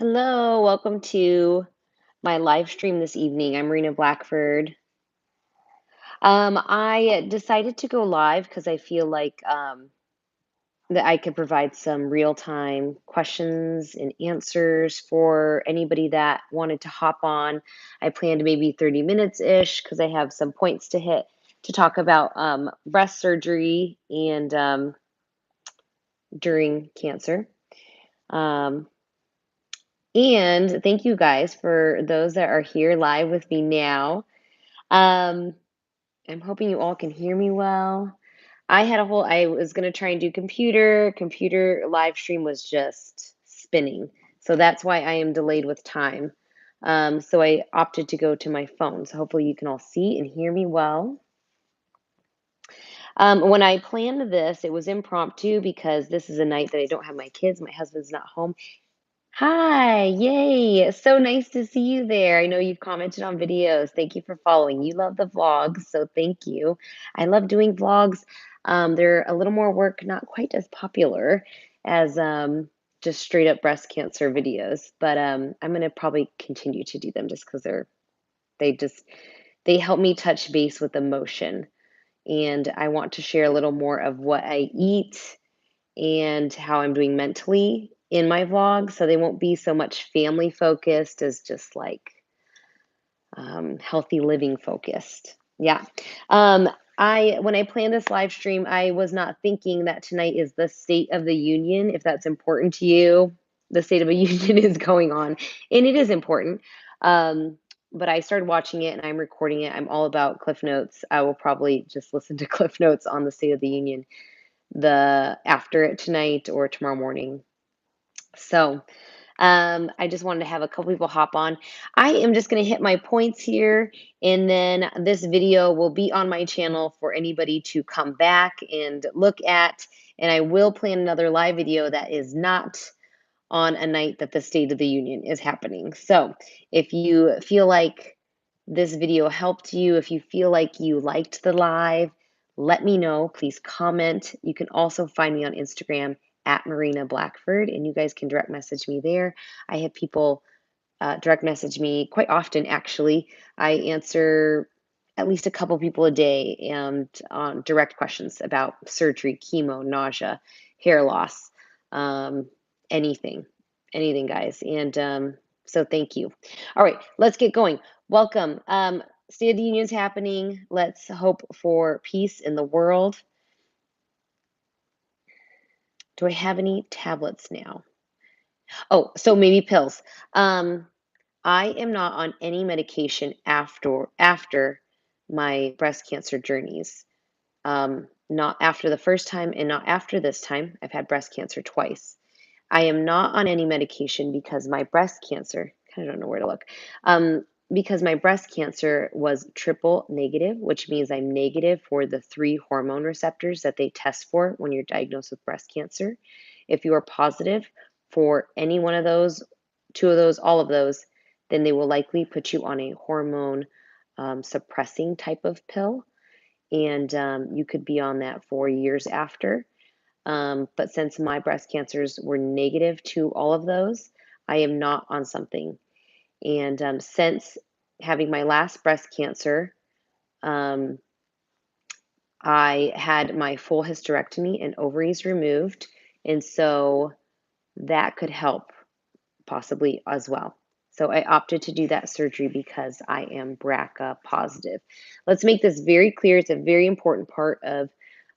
Hello, welcome to my live stream this evening. I'm Marina Blackford. I decided to go live because I feel like that I could provide some real-time questions and answers for anybody that wanted to hop on. I planned maybe 30 minutes-ish because I have some points to hit to talk about breast surgery and during cancer. Um, and thank you guys for those that are here live with me now. Um, I'm hoping you all can hear me well. I was going to try and do computer live stream was just spinning. So that's why I am delayed with time. So I opted to go to my phone. So hopefully you can all see and hear me well. When I planned this, it was impromptu because this is a night that I don't have my kids. My husband's not home. Hi, yay. So nice to see you there. I know you've commented on videos. Thank you for following. You love the vlogs, so thank you. I love doing vlogs. They're a little more work, not quite as popular as just straight up breast cancer videos, but I'm gonna probably continue to do them just because they just they help me touch base with emotion. And I want to share a little more of what I eat and how I'm doing mentally in my vlog, so they won't be so much family focused as just like healthy living focused. Yeah. I when I planned this live stream, I was not thinking that tonight is the State of the Union. If that's important to you, the State of the Union is going on, and it is important. Um, but I started watching it and I'm recording it. I'm all about Cliff Notes. I will probably just listen to Cliff Notes on the State of the Union the after it tonight or tomorrow morning. So I just wanted to have a couple people hop on. I am just going to hit my points here, and then this video will be on my channel for anybody to come back and look at. And I will plan another live video that is not on a night that the State of the Union is happening. So if you feel like this video helped you, if you feel like you liked the live, let me know. Please comment. You can also find me on Instagram at Marina Blackford, and you guys can direct message me there. I have people direct message me quite often, actually. I answer at least a couple people a day and direct questions about surgery, chemo, nausea, hair loss, um, anything, anything, guys. And so thank you. All right, let's get going. Welcome. State of the Union's happening. Let's hope for peace in the world. Do I have any tablets now? Oh, so maybe pills. Um, I am not on any medication after my breast cancer journeys. Not after the first time and not after this time. I've had breast cancer twice. I am not on any medication because my breast cancer, kind of don't know where to look, because my breast cancer was triple negative, which means I'm negative for the 3 hormone receptors that they test for when you're diagnosed with breast cancer. If you are positive for any one of those, two of those, all of those, then they will likely put you on a hormone suppressing type of pill. And you could be on that for years after. But since my breast cancers were negative to all of those, I am not on something. And since having my last breast cancer, um, I had my full hysterectomy and ovaries removed. And so that could help possibly as well. So I opted to do that surgery because I am BRCA positive. Let's make this very clear. It's a very important part of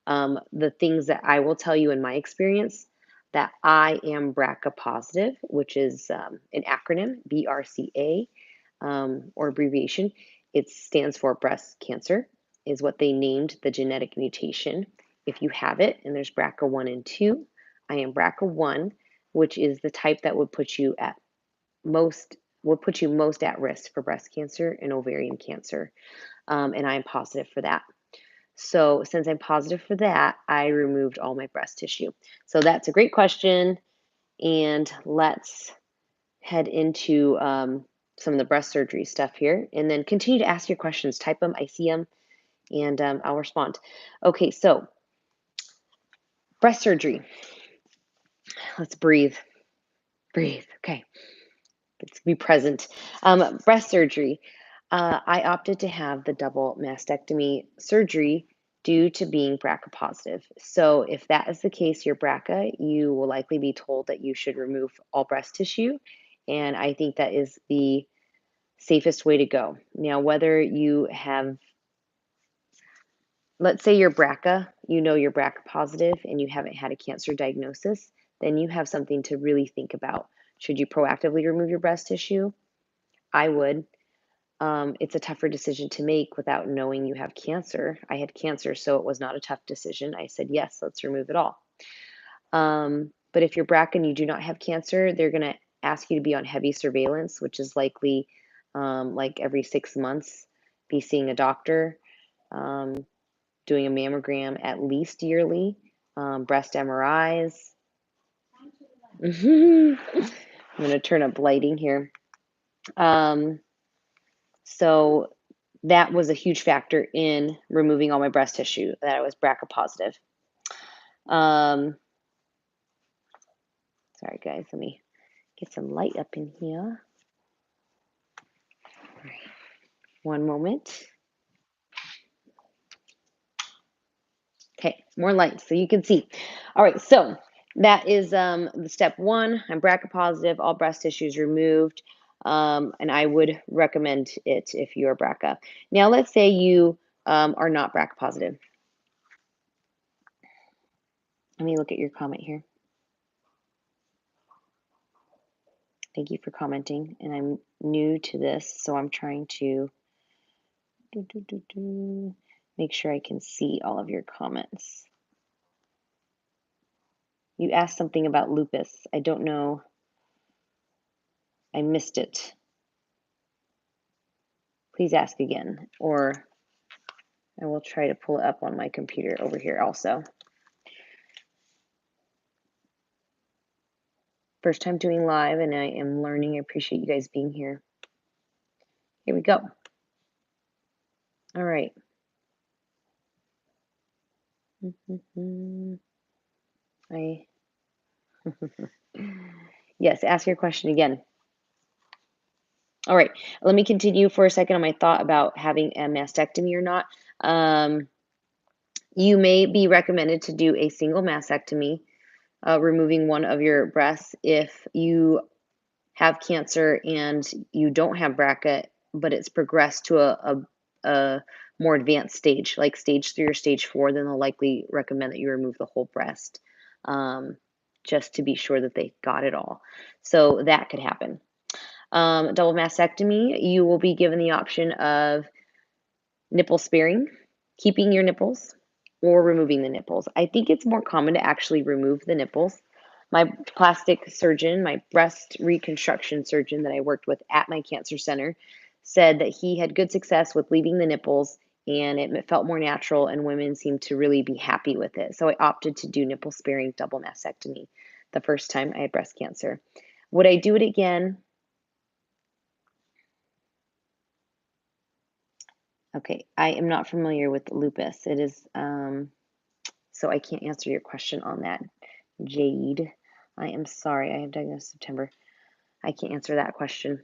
the things that I will tell you in my experience that I am BRCA positive, which is an acronym, BRCA, or abbreviation. It stands for breast cancer, is what they named the genetic mutation. If you have it, and there's BRCA1 and 2, I am BRCA1, which is the type that most would put you most at risk for breast cancer and ovarian cancer. And I'm positive for that. So since I'm positive for that, I removed all my breast tissue. So that's a great question. And let's head into some of the breast surgery stuff here and then continue to ask your questions. Type them, I see them, and I'll respond. Okay, so breast surgery. Let's breathe. Breathe. Okay. It's be present. Breast surgery. I opted to have the double mastectomy surgery due to being BRCA positive. So, if that is the case, you're BRCA, you will likely be told that you should remove all breast tissue. And I think that is the safest way to go. Now, whether you have, let's say you're BRCA, you know you're BRCA positive and you haven't had a cancer diagnosis, then you have something to really think about. Should you proactively remove your breast tissue? I would. It's a tougher decision to make without knowing you have cancer. I had cancer, so it was not a tough decision. I said, yes, let's remove it all. But if you're BRCA and you do not have cancer, they're going to ask you to be on heavy surveillance, which is likely like every 6 months, be seeing a doctor, doing a mammogram at least yearly, breast MRIs. I'm going to turn up lighting here. So that was a huge factor in removing all my breast tissue, that I was BRCA positive. Um, sorry, guys, let me get some light up in here. All right. One moment. Okay, more light so you can see. All right, so that is the step one. I'm BRCA positive, all breast tissues removed, and I would recommend it if you're BRCA. Now, let's say you are not BRCA positive. Let me look at your comment here. Thank you for commenting, and I'm new to this, so I'm trying to make sure I can see all of your comments. You asked something about lupus. I don't know. I missed it. Please ask again, or I will try to pull it up on my computer over here also. First time doing live, and I am learning. I appreciate you guys being here. Here we go. All right. Yes, ask your question again. All right, let me continue for a second on my thought about having a mastectomy or not. You may be recommended to do a single mastectomy, removing one of your breasts if you have cancer and you don't have BRCA, but it's progressed to a more advanced stage, like stage 3 or stage 4, then they'll likely recommend that you remove the whole breast, just to be sure that they got it all. So that could happen. Double mastectomy, you will be given the option of nipple sparing, keeping your nipples, or removing the nipples. I think it's more common to actually remove the nipples. My plastic surgeon, my breast reconstruction surgeon that I worked with at my cancer center, said that he had good success with leaving the nipples and it felt more natural and women seemed to really be happy with it. So I opted to do nipple sparing double mastectomy the first time I had breast cancer. Would I do it again? Okay, I am not familiar with lupus. It is, so I can't answer your question on that, Jade. I am sorry. I have diagnosed September. I can't answer that question.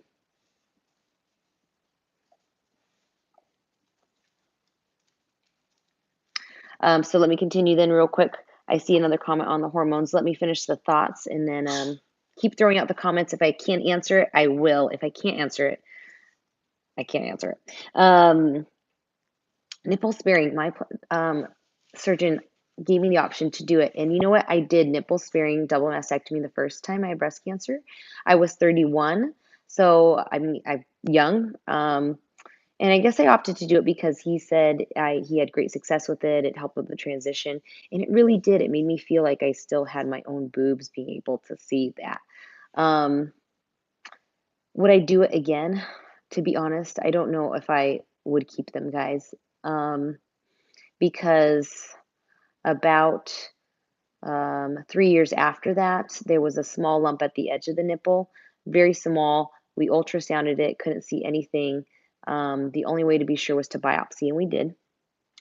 So let me continue then real quick. I see another comment on the hormones. Let me finish the thoughts and then keep throwing out the comments. If I can answer it, I will. If I can't answer it, I can't answer it. Nipple sparing. My surgeon gave me the option to do it. And you know what? I did nipple sparing double mastectomy the first time I had breast cancer. I was 31. So I'm young. And I guess I opted to do it because he said he had great success with it. It helped with the transition. And it really did. It made me feel like I still had my own boobs, being able to see that. Would I do it again? To be honest, I don't know if I would keep them, guys. Because about 3 years after that, there was a small lump at the edge of the nipple, very small. We ultrasounded it, couldn't see anything. The only way to be sure was to biopsy, and we did.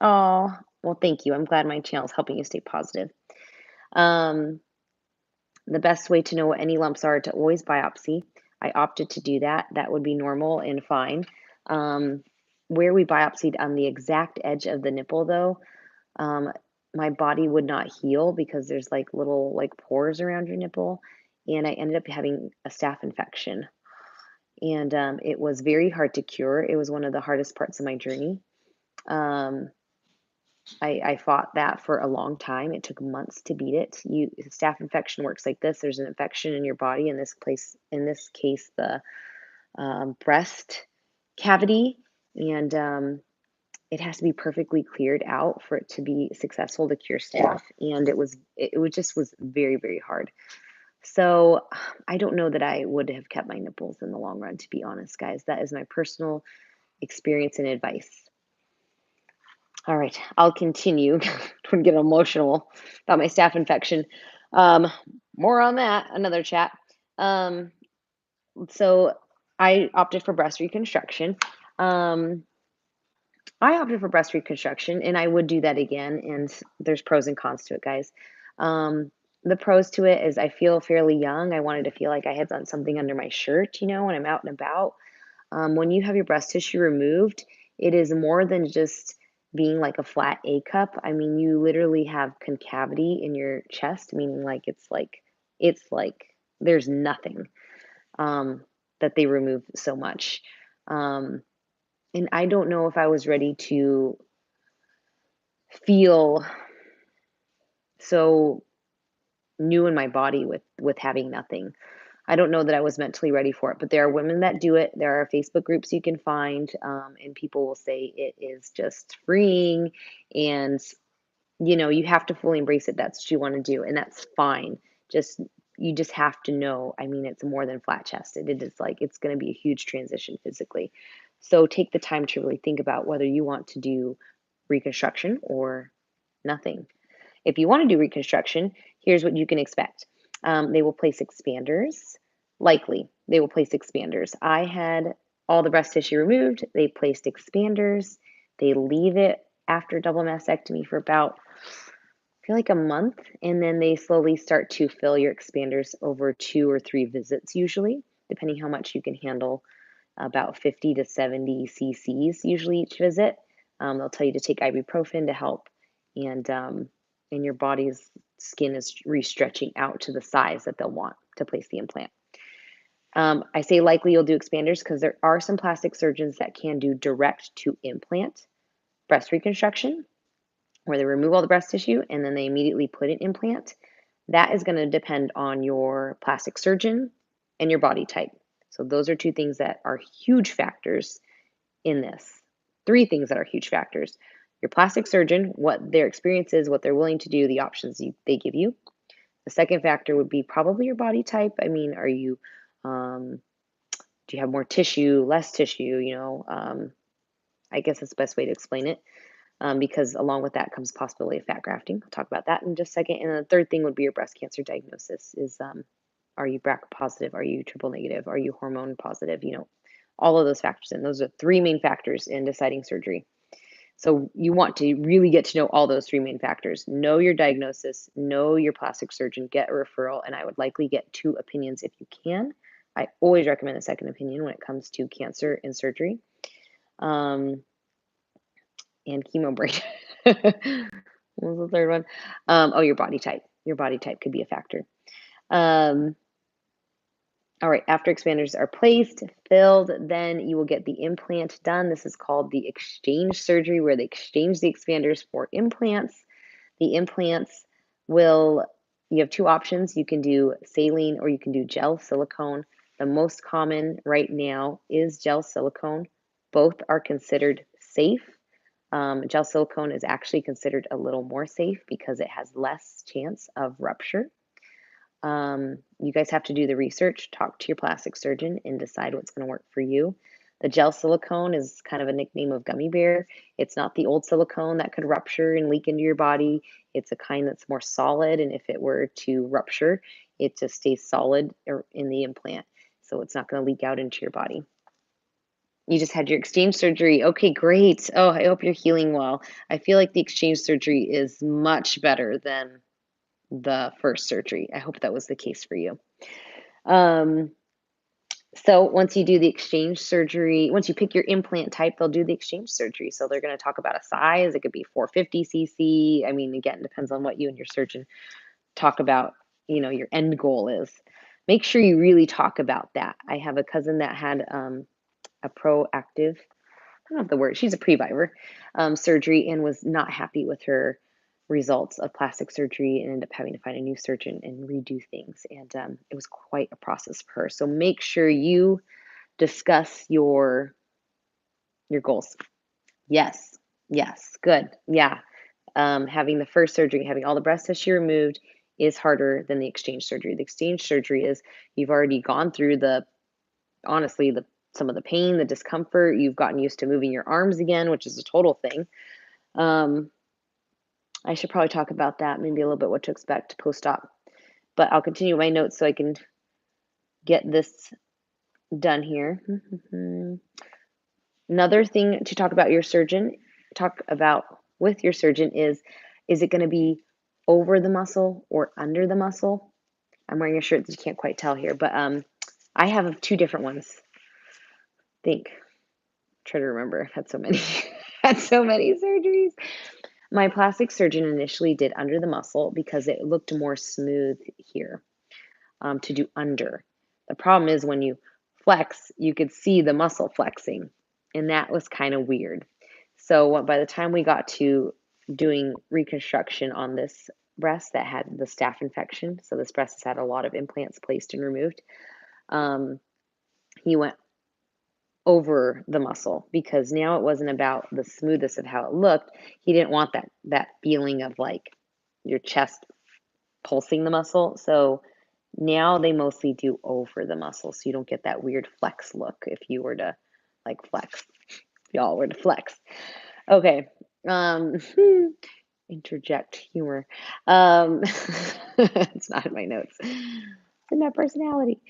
Oh, well, thank you. I'm glad my channel is helping you stay positive. The best way to know what any lumps are to always biopsy. I opted to do that. That would be normal and fine. Um, where we biopsied on the exact edge of the nipple, though, um, my body would not heal because there's like little like pores around your nipple, and I ended up having a staph infection, and it was very hard to cure. It was one of the hardest parts of my journey. Um, I fought that for a long time. It took months to beat it. Staph infection works like this. There's an infection in your body. In this case, the breast cavity, and it has to be perfectly cleared out for it to be successful to cure staph. And it just was very, very hard. So I don't know that I would have kept my nipples in the long run, to be honest, guys. That is my personal experience and advice. All right, I'll continue. Don't get emotional about my staph infection. Um, More on that, another chat. Um, so I opted for breast reconstruction. Um, I opted for breast reconstruction, and I would do that again. And there's pros and cons to it, guys. The pros to it is I feel fairly young. I wanted to feel like I had done something under my shirt, when I'm out and about. When you have your breast tissue removed, it is more than just being like a flat A cup. I mean, you literally have concavity in your chest, meaning like it's like there's nothing um, that they remove so much. Um, and I don't know if I was ready to feel so new in my body with having nothing. I don't know that I was mentally ready for it, but there are women that do it. There are Facebook groups you can find, and people will say it is just freeing, and you have to fully embrace it. That's what you want to do, and that's fine. Just you just have to know. I mean, it's more than flat chested. It is like it's going to be a huge transition physically. So take the time to really think about whether you want to do reconstruction or nothing. If you want to do reconstruction, here's what you can expect. They will place expanders. Likely, they will place expanders. I had all the breast tissue removed. They placed expanders. They leave it after double mastectomy for about, I feel like a month, and then they slowly start to fill your expanders over 2 or 3 visits, usually, depending how much you can handle. About 50 to 70 cc's usually each visit. They'll tell you to take ibuprofen to help, and your body's skin is restretching out to the size that they'll want to place the implant. I say likely you'll do expanders because there are some plastic surgeons that can do direct to implant breast reconstruction, where they remove all the breast tissue and then they immediately put an implant. That is going to depend on your plastic surgeon and your body type. So those are 2 things that are huge factors in this. 3 things that are huge factors. Your plastic surgeon, what their experience is, what they're willing to do, the options they give you. The second factor would be probably your body type. I mean, do you have more tissue, less tissue? I guess that's the best way to explain it. Because along with that comes possibility of fat grafting. I'll talk about that in just a second. And the third thing would be your breast cancer diagnosis. Are you BRCA positive? Are you triple negative? Are you hormone positive? All of those factors. And those are 3 main factors in deciding surgery. So you want to really get to know all those 3 main factors. Know your diagnosis, know your plastic surgeon, get a referral, and I would likely get 2 opinions if you can. I always recommend a second opinion when it comes to cancer and surgery. And chemo brain. What was the third one? Your body type. Your body type could be a factor. Um, all right, after expanders are placed, filled, then you will get the implant done. This is called the exchange surgery, where they exchange the expanders for implants. The implants you have 2 options. You can do saline or you can do gel silicone. The most common right now is gel silicone. Both are considered safe. Gel silicone is actually considered a little more safe because it has less chance of rupture. You guys have to do the research, talk to your plastic surgeon, and decide what's going to work for you. The gel silicone is kind of a nickname of gummy bear. It's not the old silicone that could rupture and leak into your body. It's a kind that's more solid, and if it were to rupture, it just stays solid in the implant. So it's not going to leak out into your body. You just had your exchange surgery. Okay, great. Oh, I hope you're healing well. I feel like the exchange surgery is much better than the first surgery. I hope that was the case for you. Um, So once you do the exchange surgery, once you pick your implant type, they'll do the exchange surgery. So they're going to talk about a size. It could be 450 cc. I mean, again, depends on what you and your surgeon talk about, your end goal is. Make sure you really talk about that. I have a cousin that had a proactive, I don't know if the word, she's a previvor surgery and was not happy with her results of plastic surgery and ended up having to find a new surgeon and redo things. And it was quite a process for her. So make sure you discuss your goals. Yes. Yes. Good. Yeah. Having the first surgery, having all the breast tissue removed is harder than the exchange surgery. The exchange surgery is you've already gone through honestly, some of the pain, the discomfort. You've gotten used to moving your arms again, which is a total thing. Um, I should probably talk about that, maybe a little bit what to expect post-op. But I'll continue my notes so I can get this done here. Another thing to talk about talk about with your surgeon is it going to be over the muscle or under the muscle? I'm wearing a shirt that you can't quite tell here, but I have two different ones. Think. Try to remember. I've had so many had so many surgeries. My plastic surgeon initially did under the muscle because it looked more smooth here to do under. The problem is when you flex, you could see the muscle flexing, and that was kind of weird. So by the time we got to doing reconstruction on this breast that had the staph infection, so this breast has had a lot of implants placed and removed, he went over the muscle because now it wasn't about the smoothness of how it looked. He didn't want that feeling of like your chest pulsing the muscle. So now they mostly do over the muscle, so you don't get that weird flex look if you were to like flex. If y'all were to flex. Okay. Um interject humor. It's not in my notes. It's in my personality.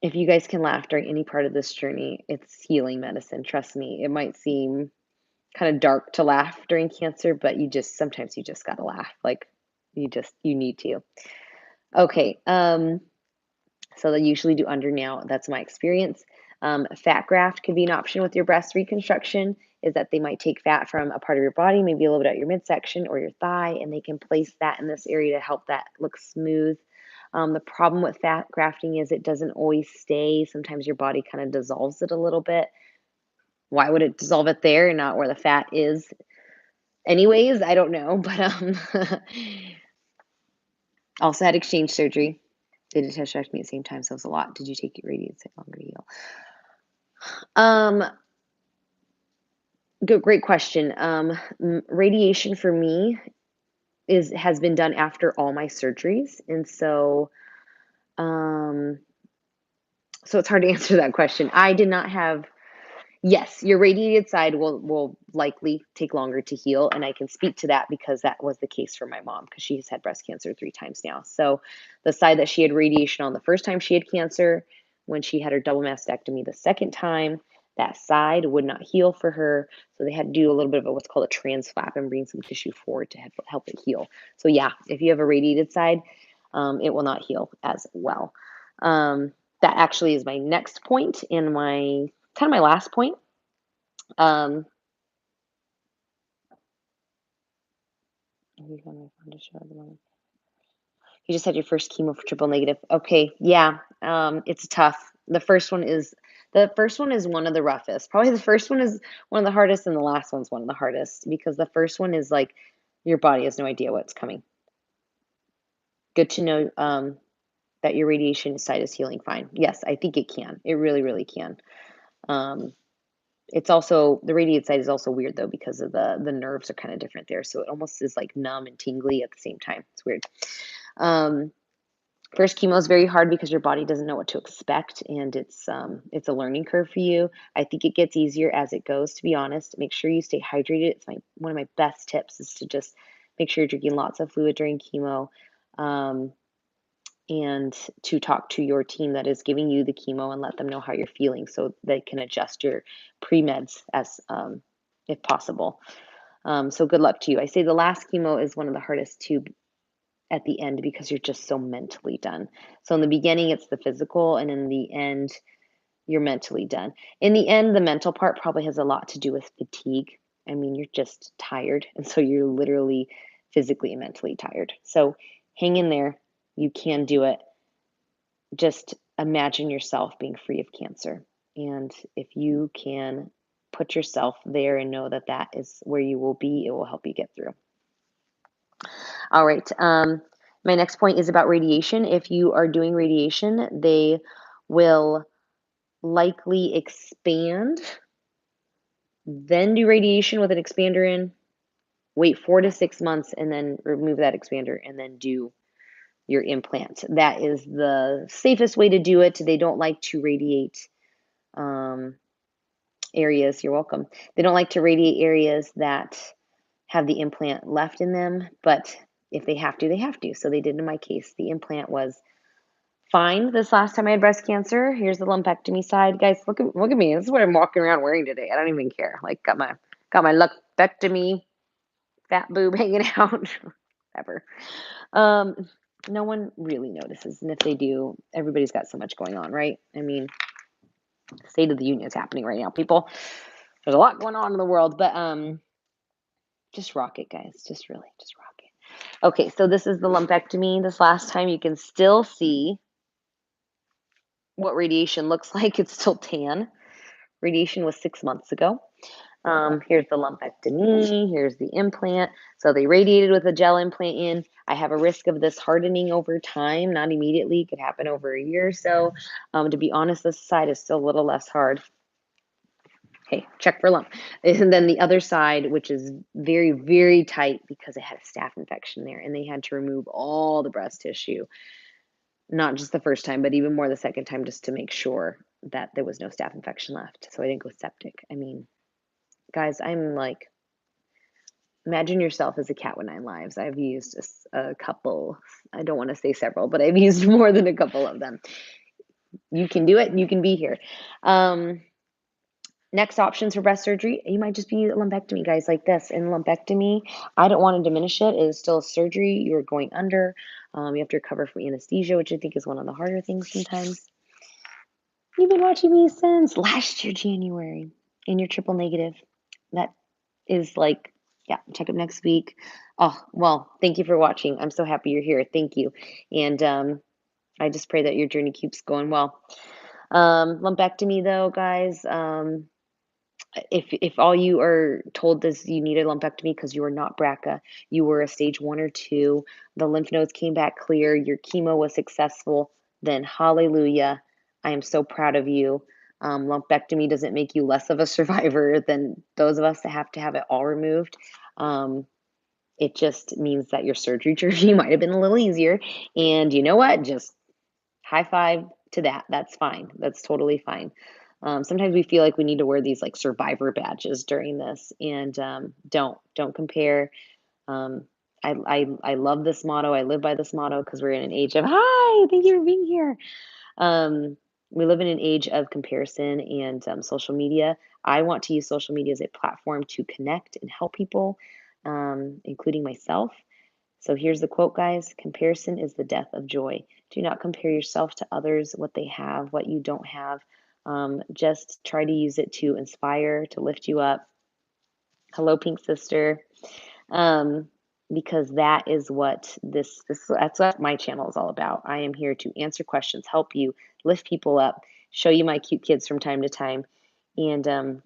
If you guys can laugh during any part of this journey, it's healing medicine. Trust me. It might seem kind of dark to laugh during cancer, but sometimes you just gotta laugh. Like you need to. Okay. So they usually do under now. That's my experience. Fat graft could be an option with your breast reconstruction, is that they might take fat from a part of your body, maybe a little bit at your midsection or your thigh, and they can place that in this area to help that look smooth. The problem with fat grafting is it doesn't always stay. Sometimes your body kind of dissolves it a little bit. Why would it dissolve it there and not where the fat is? Anyways, I don't know, but also had exchange surgery. They did hysterectomy at the same time, so it was a lot. Did you take it radiated? Take longer to heal? Um, great question. Radiation for me has been done after all my surgeries, and um, so it's hard to answer that question. I did not have. Yes, your radiated side will likely take longer to heal, and I can speak to that because that was the case for my mom because she's had breast cancer 3 times now. So the side that she had radiation on the first time she had cancer, when she had her double mastectomy the second time, that side would not heal for her. So they had to do a little bit of what's called a transflap and bring some tissue forward to help it heal. So yeah, if you have a radiated side, it will not heal as well. That actually is my next point and my kind of my last point. Um, you just had your first chemo for triple negative. Okay, yeah, it's tough. The first one is one of the roughest. Probably the first one is one of the hardest, and the last one's one of the hardest because the first one is like your body has no idea what's coming. Good to know that your radiation site is healing fine. Yes, I think it can. It really, really can. Um, it's also the radiated site is also weird though because of the nerves are kind of different there, so it almost is like numb and tingly at the same time. It's weird. Um, First chemo is very hard because your body doesn't know what to expect, and it's a learning curve for you. I think it gets easier as it goes. To be honest, make sure you stay hydrated. It's one of my best tips is to just make sure you're drinking lots of fluid during chemo. And to talk to your team that is giving you the chemo and let them know how you're feeling so they can adjust your pre-meds as if possible. So good luck to you. I say the last chemo is one of the hardest too. at the end because you're just so mentally done. So in the beginning, it's the physical, and in the end, you're mentally done. In the end, the mental part probably has a lot to do with fatigue. I mean, you're just tired, and so you're literally physically and mentally tired. So hang in there. You can do it. Just imagine yourself being free of cancer. And if you can put yourself there and know that that is where you will be, it will help you get through. All right. My next point is about radiation. If you are doing radiation, they will likely expand, then do radiation with an expander in, wait 4 to 6 months, and then remove that expander, and then do your implant. That is the safest way to do it. They don't like to radiate areas. You're welcome. They don't like to radiate areas that have the implant left in them, but if they have to, they have to. So they did in my case. The implant was fine this last time I had breast cancer. Here's the lumpectomy side. Guys, look at me. This is what I'm walking around wearing today. I don't even care. Like got my lumpectomy fat boob hanging out. Whatever. No one really notices, and if they do, everybody's got so much going on, right? I mean, State of the Union is happening right now, people. There's a lot going on in the world, but just rock it, guys. Just rock it. Okay, so this is the lumpectomy. This last time, you can still see what radiation looks like. It's still tan. Radiation was 6 months ago. Here's the lumpectomy. Here's the implant. So they radiated with a gel implant in. I have a risk of this hardening over time, not immediately. It could happen over a year or so. To be honest, this side is still a little less hard. Hey, check for lump. And then the other side, which is very, very tight because it had a staph infection there, and they had to remove all the breast tissue. Not just the first time, but even more the second time, just to make sure that there was no staph infection left. So I didn't go septic. I mean, guys, I'm like, imagine yourself as a cat with 9 lives. I've used a couple, I don't want to say several, but I've used more than a couple of them. You can do it. You can be here. Next options for breast surgery, you might just be a lumpectomy, guys, like this. And lumpectomy, I don't want to diminish it. It is still a surgery. You're going under. You have to recover from anesthesia, which I think is one of the harder things sometimes. You've been watching me since last year, January, and you're triple negative. That is like, yeah, check up next week. Oh, well, thank you for watching. I'm so happy you're here. Thank you. And I just pray that your journey keeps going well. Lumpectomy, though, guys, if all you are told is you need a lumpectomy because you are not BRCA, you were a stage 1 or 2, the lymph nodes came back clear, your chemo was successful, then hallelujah. I am so proud of you. Lumpectomy doesn't make you less of a survivor than those of us that have to have it all removed. It just means that your surgery journey might have been a little easier. And you know what? Just high five to that. That's fine. That's totally fine. Sometimes we feel like we need to wear these like survivor badges during this, and don't compare. I love this motto. I live by this motto because we're in an age of hi. Thank you for being here. We live in an age of comparison and social media. I want to use social media as a platform to connect and help people, including myself. So here's the quote, guys. Comparison is the death of joy. Do not compare yourself to others, what they have, what you don't have. Just try to use it to inspire, to lift you up. Hello, Pink Sister. Because that is what that's what my channel is all about. I am here to answer questions, help you, lift people up, show you my cute kids from time to time. And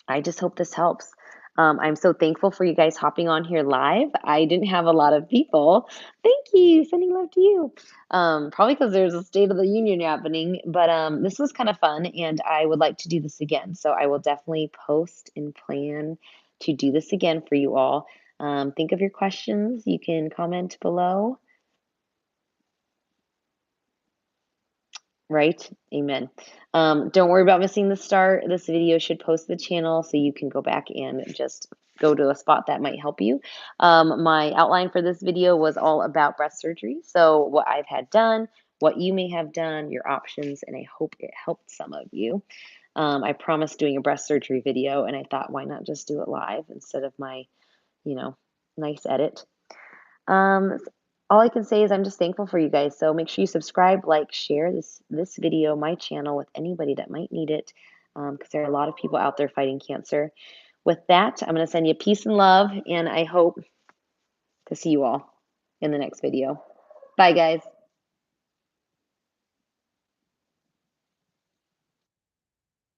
I just hope this helps. I'm so thankful for you guys hopping on here live. I didn't have a lot of people. Thank you. Sending love to you. Probably because there's a State of the Union happening, but this was kind of fun, and I would like to do this again. So I will definitely post and plan to do this again for you all. Think of your questions. You can comment below. Right? Amen. Don't worry about missing the start. This video should post to the channel so you can go back and just go to a spot that might help you. My outline for this video was all about breast surgery. So what I've had done, what you may have done, your options, and I hope it helped some of you. I promised doing a breast surgery video, and I thought, why not just do it live instead of my, nice edit. all I can say is I'm just thankful for you guys. So make sure you subscribe, like, share this video, my channel, with anybody that might need it, because there are a lot of people out there fighting cancer. With that, I'm going to send you peace and love, and I hope to see you all in the next video. Bye, guys.